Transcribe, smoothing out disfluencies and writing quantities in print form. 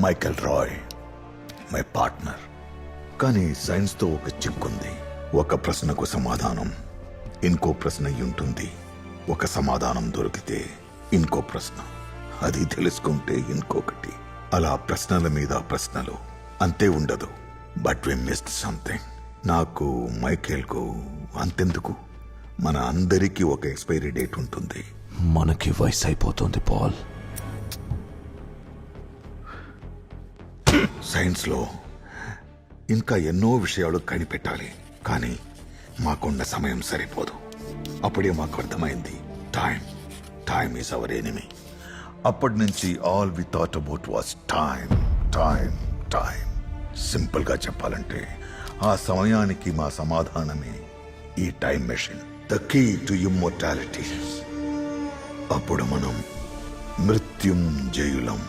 Michael Roy my partner. కానీ సైన్స్తో ఒక చిక్కుంది. ఒక ప్రశ్నకు సమాధానం ఇంకో ప్రశ్న అయి ఉంటుంది. ఒక సమాధానం దొరికితే ఇంకో ప్రశ్న, అది తెలుసుకుంటే ఇంకొకటి, అలా ప్రశ్నల మీద ప్రశ్నలు. అంతే ఉండదు. But we missed something. నాకు మైకేల్కు అంతెందుకు, మన అందరికీ ఒక ఎక్స్పైరీ డేట్ ఉంటుంది. మనకి వయసు అయిపోతుంది పాల్. సైన్స్లో ఇంకా ఎన్నో విషయాలు కనిపెట్టాలి, కానీ మాకున్న సమయం సరిపోదు. అప్పుడే మాకు అర్థమైంది, టైమ్ ఈజ్ అవర్ ఎనిమీ. అప్పటి నుంచి all we thought about was time. Simple గా చెప్పాలంటే ఆ సమయానికి మా సమాధానమే ఈ time machine, the key to immortality. అప్పుడు మనం మృత్యుంజయులం.